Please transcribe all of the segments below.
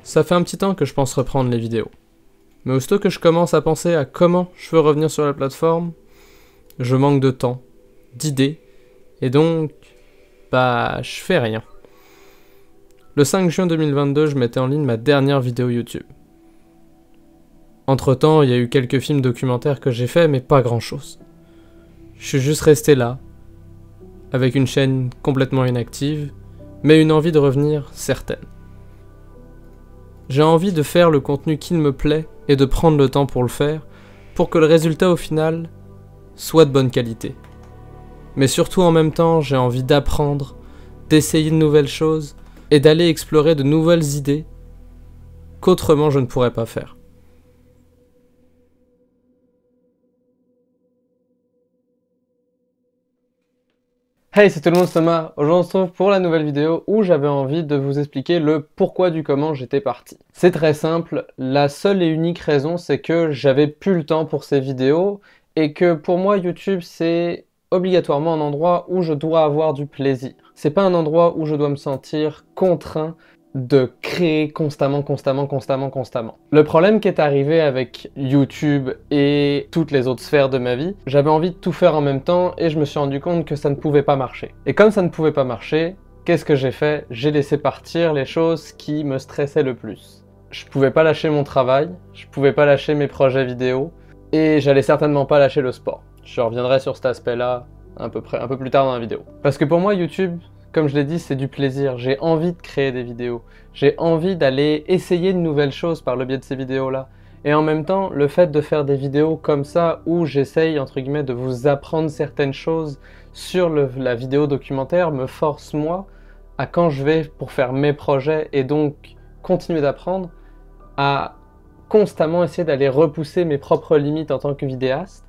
Ça fait un petit temps que je pense reprendre les vidéos. Mais aussitôt que je commence à penser à comment je veux revenir sur la plateforme, je manque de temps, d'idées, et donc, je fais rien. Le 5 juin 2022, je mettais en ligne ma dernière vidéo YouTube. Entre-temps, il y a eu quelques films documentaires que j'ai faits, mais pas grand-chose. Je suis juste resté là, avec une chaîne complètement inactive, mais une envie de revenir certaine. J'ai envie de faire le contenu qui me plaît et de prendre le temps pour le faire, pour que le résultat au final soit de bonne qualité. Mais surtout en même temps, j'ai envie d'apprendre, d'essayer de nouvelles choses et d'aller explorer de nouvelles idées qu'autrement je ne pourrais pas faire. Hey, c'est tout le monde, c'est Thomas. Aujourd'hui on se retrouve pour la nouvelle vidéo où j'avais envie de vous expliquer le pourquoi du comment j'étais parti. C'est très simple, la seule et unique raison c'est que j'avais plus le temps pour ces vidéos et que pour moi YouTube c'est obligatoirement un endroit où je dois avoir du plaisir. C'est pas un endroit où je dois me sentir contraint de créer constamment. Le problème qui est arrivé avec YouTube et toutes les autres sphères de ma vie, j'avais envie de tout faire en même temps et je me suis rendu compte que ça ne pouvait pas marcher. Et comme ça ne pouvait pas marcher, qu'est-ce que j'ai fait? J'ai laissé partir les choses qui me stressaient le plus. Je pouvais pas lâcher mon travail, je pouvais pas lâcher mes projets vidéo et j'allais certainement pas lâcher le sport. Je reviendrai sur cet aspect-là un peu plus tard dans la vidéo. Parce que pour moi, YouTube, comme je l'ai dit, c'est du plaisir. J'ai envie de créer des vidéos. J'ai envie d'aller essayer de nouvelles choses par le biais de ces vidéos-là. Et en même temps, le fait de faire des vidéos comme ça, où j'essaye, entre guillemets, de vous apprendre certaines choses sur la vidéo documentaire, me force, moi, à quand je vais pour faire mes projets et donc continuer d'apprendre, à constamment essayer d'aller repousser mes propres limites en tant que vidéaste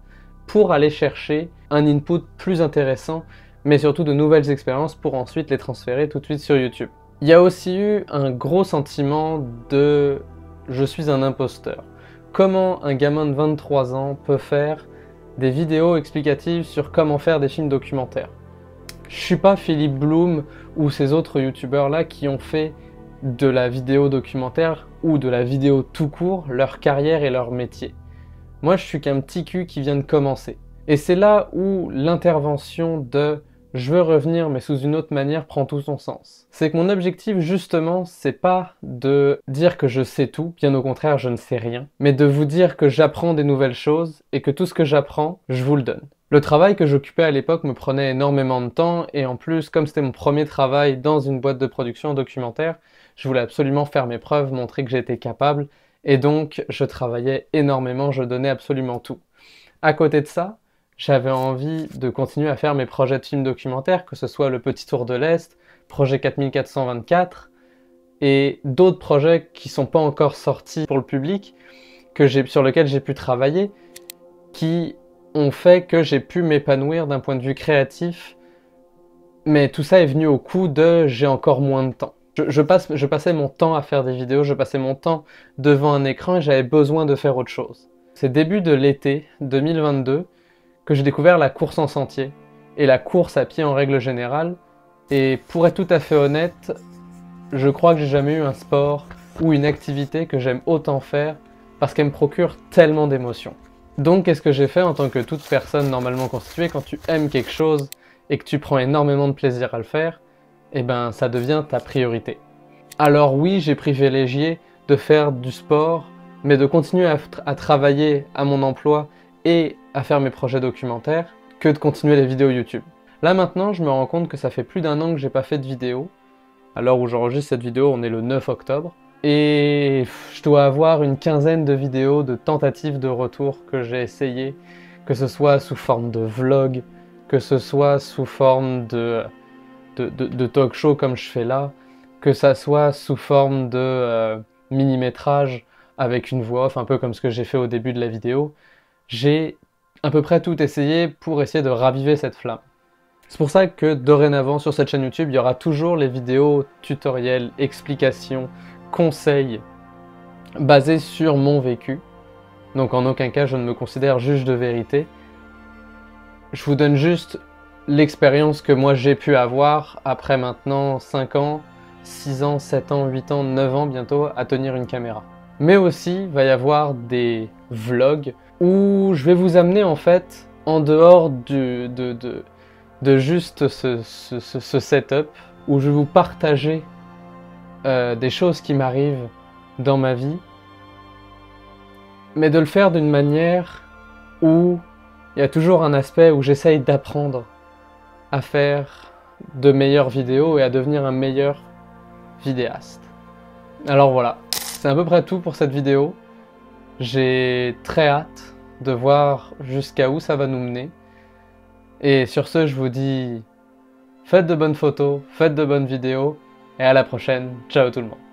pour aller chercher un input plus intéressant, mais surtout de nouvelles expériences pour ensuite les transférer tout de suite sur YouTube. Il y a aussi eu un gros sentiment de « je suis un imposteur ». Comment un gamin de 23 ans peut faire des vidéos explicatives sur comment faire des films documentaires? Je suis pas Philippe Bloom ou ces autres youtubeurs là qui ont fait de la vidéo documentaire ou de la vidéo tout court leur carrière et leur métier. Moi je suis qu'un petit cul qui vient de commencer. Et c'est là où l'intervention de « je veux revenir mais sous une autre manière » prend tout son sens. C'est que mon objectif justement, c'est pas de dire que je sais tout, bien au contraire je ne sais rien, mais de vous dire que j'apprends des nouvelles choses et que tout ce que j'apprends, je vous le donne. Le travail que j'occupais à l'époque me prenait énormément de temps et en plus, comme c'était mon premier travail dans une boîte de production documentaire, je voulais absolument faire mes preuves, montrer que j'étais capable et donc je travaillais énormément, je donnais absolument tout. À côté de ça, j'avais envie de continuer à faire mes projets de films documentaires, que ce soit Le Petit Tour de l'Est, Projet 4424 et d'autres projets qui ne sont pas encore sortis pour le public, sur lesquels j'ai pu travailler, qui ont fait que j'ai pu m'épanouir d'un point de vue créatif, mais tout ça est venu au coup de j'ai encore moins de temps. Je passais mon temps à faire des vidéos, je passais mon temps devant un écran et j'avais besoin de faire autre chose. C'est début de l'été 2022 que j'ai découvert la course en sentier et la course à pied en règle générale. Et pour être tout à fait honnête, je crois que j'ai jamais eu un sport ou une activité que j'aime autant faire parce qu'elle me procure tellement d'émotions. Donc qu'est-ce que j'ai fait en tant que toute personne normalement constituée? Quand tu aimes quelque chose et que tu prends énormément de plaisir à le faire, eh ben ça devient ta priorité. Alors oui, j'ai privilégié de faire du sport, mais de continuer à travailler à mon emploi et à faire mes projets documentaires que de continuer les vidéos YouTube. Là maintenant, je me rends compte que ça fait plus d'1 an que j'ai pas fait de vidéo. À l'heure où j'enregistre cette vidéo, on est le 9 octobre. Et je dois avoir une quinzaine de vidéos de tentatives de retour que j'ai essayé, que ce soit sous forme de vlog, que ce soit sous forme de talk show comme je fais là, que ça soit sous forme de mini-métrage avec une voix off, un peu comme ce que j'ai fait au début de la vidéo. J'ai à peu près tout essayé pour essayer de raviver cette flamme. C'est pour ça que dorénavant sur cette chaîne YouTube, il y aura toujours les vidéos tutoriels, explications, conseils basés sur mon vécu. Donc en aucun cas je ne me considère juge de vérité. Je vous donne juste l'expérience que moi j'ai pu avoir après maintenant 5 ans 6 ans, 7 ans, 8 ans, 9 ans bientôt à tenir une caméra. Mais aussi, il va y avoir des vlogs où je vais vous amener en fait en dehors de juste ce setup, où je vais vous partager des choses qui m'arrivent dans ma vie, mais de le faire d'une manière où il y a toujours un aspect où j'essaye d'apprendre à faire de meilleures vidéos et à devenir un meilleur vidéaste. Alors voilà, c'est à peu près tout pour cette vidéo. J'ai très hâte de voir jusqu'à où ça va nous mener. Et sur ce, je vous dis, faites de bonnes photos, faites de bonnes vidéos, et à la prochaine. Ciao tout le monde.